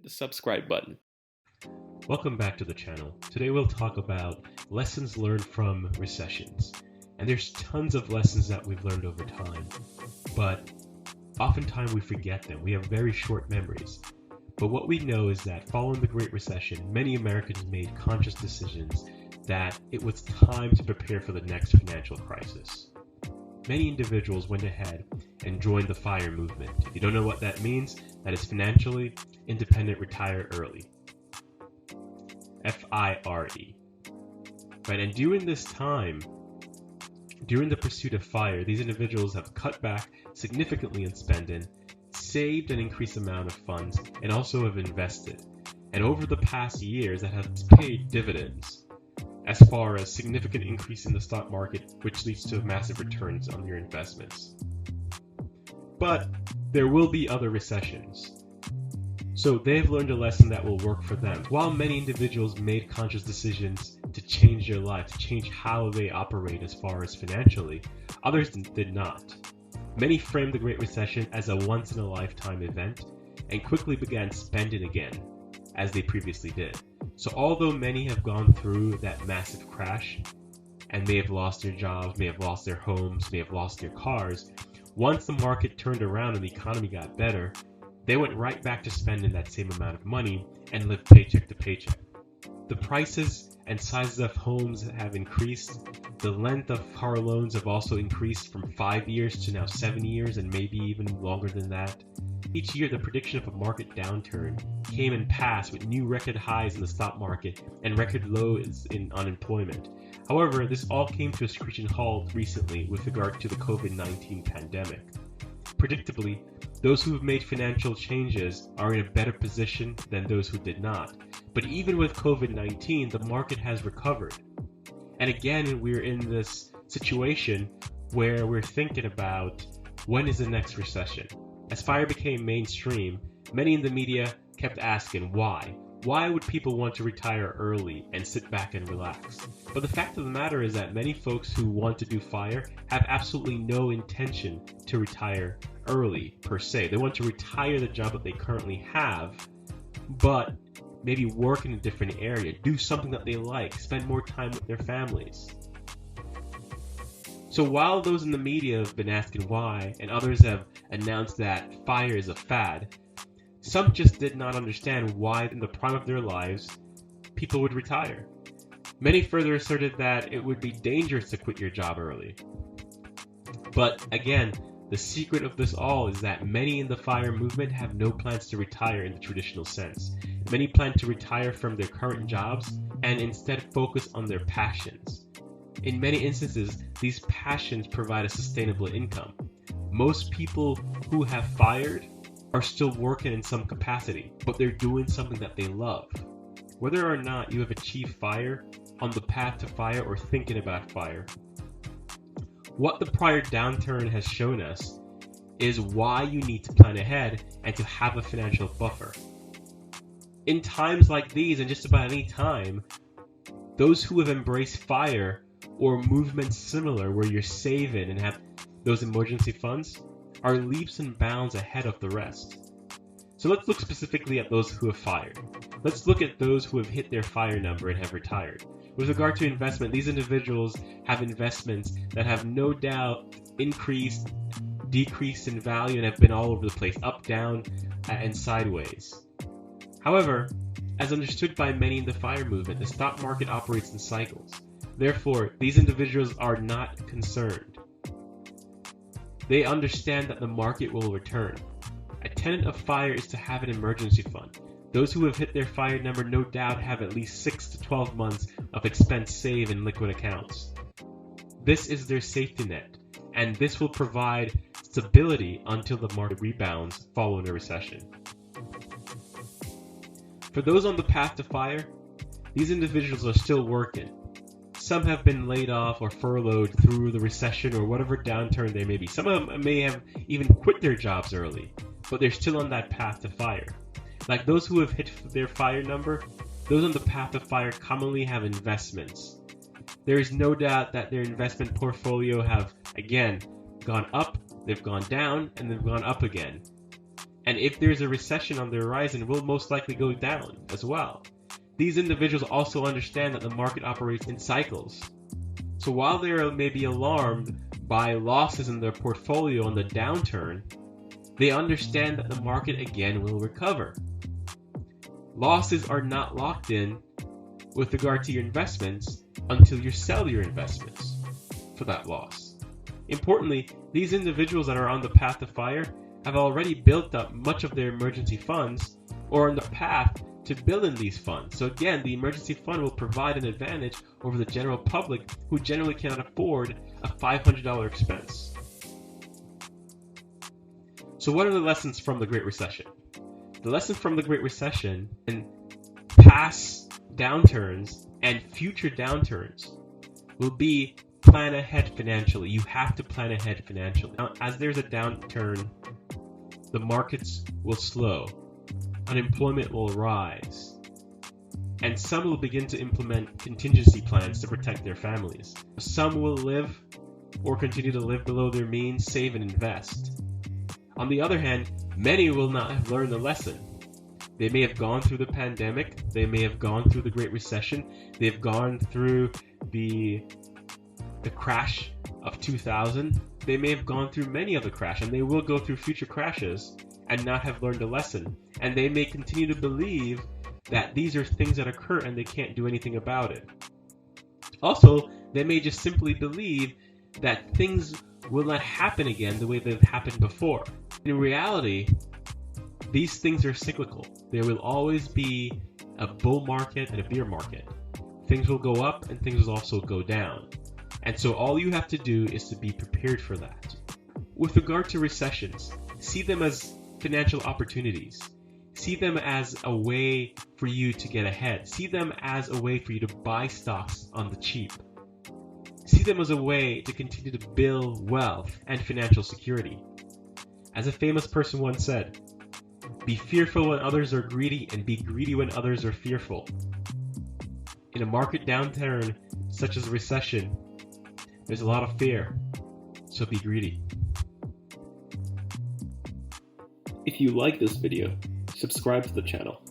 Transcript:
the subscribe button. Welcome back to the channel. Today we'll talk about lessons learned from recessions. And there's tons of lessons that we've learned over time, but oftentimes we forget them. We have very short memories. But what we know is that following the Great Recession, many Americans made conscious decisions that it was time to prepare for the next financial crisis. Many individuals went ahead and joined the F.I.R.E movement. If you don't know what that means, that is financially independent, retire early. F.I.R.E. Right, and during this time, during the pursuit of F.I.R.E, these individuals have cut back significantly in spending, saved an increased amount of funds, and also have invested. And over the past years, that has paid dividends as far as significant increase in the stock market, which leads to massive returns on your investments. But there will be other recessions. So they've learned a lesson that will work for them. While many individuals made conscious decisions to change their life, to change how they operate as far as financially, others did not. Many framed the Great Recession as a once-in-a-lifetime event and quickly began spending again, as they previously did. So although many have gone through that massive crash and may have lost their jobs, may have lost their homes, may have lost their cars, once the market turned around and the economy got better, they went right back to spending that same amount of money and lived paycheck to paycheck. The prices and sizes of homes have increased. The length of car loans have also increased from 5 years to now 7 years and maybe even longer than that. Each year, the prediction of a market downturn came and passed with new record highs in the stock market and record lows in unemployment. However, this all came to a screeching halt recently with regard to the COVID-19 pandemic. Predictably, those who have made financial changes are in a better position than those who did not. But even with COVID-19, the market has recovered. And again, we're in this situation where we're thinking about when is the next recession. As F.I.R.E became mainstream, many in the media kept asking why. Why would people want to retire early and sit back and relax? But the fact of the matter is that many folks who want to do F.I.R.E have absolutely no intention to retire early per se. They want to retire the job that they currently have, but maybe work in a different area, do something that they like, spend more time with their families. So while those in the media have been asking why, and others have announced that F.I.R.E is a fad, some just did not understand why in the prime of their lives people would retire. Many further asserted that it would be dangerous to quit your job early. But again, the secret of this all is that many in the F.I.R.E movement have no plans to retire in the traditional sense. Many plan to retire from their current jobs and instead focus on their passions. In many instances, these passions provide a sustainable income. Most people who have F.I.R.E are still working in some capacity, but they're doing something that they love. Whether or not you have achieved F.I.R.E, on the path to F.I.R.E, or thinking about F.I.R.E, what the prior downturn has shown us is why you need to plan ahead and to have a financial buffer. In times like these, and just about any time, those who have embraced F.I.R.E or movements similar where you're saving and have those emergency funds are leaps and bounds ahead of the rest. So let's look specifically at those who have F.I.R.E. Let's look at those who have hit their F.I.R.E number and have retired. With regard to investment, these individuals have investments that have no doubt increased, decreased in value, and have been all over the place, up, down, and sideways. However, as understood by many in the F.I.R.E movement, the stock market operates in cycles. Therefore, these individuals are not concerned. They understand that the market will return. A tenet of F.I.R.E is to have an emergency fund. Those who have hit their F.I.R.E number no doubt have at least 6 to 12 months of expense saved in liquid accounts. This is their safety net, and this will provide stability until the market rebounds following a recession. For those on the path to F.I.R.E, these individuals are still working. Some have been laid off or furloughed through the recession or whatever downturn they may be. Some of them may have even quit their jobs early, but they're still on that path to F.I.R.E. Like those who have hit their F.I.R.E number, those on the path to F.I.R.E commonly have investments. There is no doubt that their investment portfolio have, again, gone up, they've gone down, and they've gone up again. And if there's a recession on the horizon, will most likely go down as well. These individuals also understand that the market operates in cycles. So while they may be alarmed by losses in their portfolio on the downturn, they understand that the market again will recover. Losses are not locked in with regard to your investments until you sell your investments for that loss. Importantly, these individuals that are on the path to FIRE have already built up much of their emergency funds or on the path to building these funds. So again, the emergency fund will provide an advantage over the general public who generally cannot afford a $500 expense. So what are the lessons from the Great Recession? The lesson from the Great Recession and past downturns and future downturns will be plan ahead financially. You have to plan ahead financially. Now, as there's a downturn, the markets will slow, unemployment will rise, and some will begin to implement contingency plans to protect their families. Some will live or continue to live below their means, save and invest. On the other hand, many will not have learned the lesson. They may have gone through the pandemic, they may have gone through the Great Recession, they've gone through the crash of 2000, they may have gone through many of the crash, and they will go through future crashes and not have learned a lesson. And they may continue to believe that these are things that occur and they can't do anything about it. Also, they may just simply believe that things will not happen again the way they've happened before. In reality, these things are cyclical. There will always be a bull market and a bear market. Things will go up and things will also go down. And so all you have to do is to be prepared for that. With regard to recessions, see them as financial opportunities. See them as a way for you to get ahead. See them as a way for you to buy stocks on the cheap. See them as a way to continue to build wealth and financial security. As a famous person once said, be fearful when others are greedy and be greedy when others are fearful. In a market downturn such as a recession, there's a lot of fear, so be greedy. If you like this video, subscribe to the channel.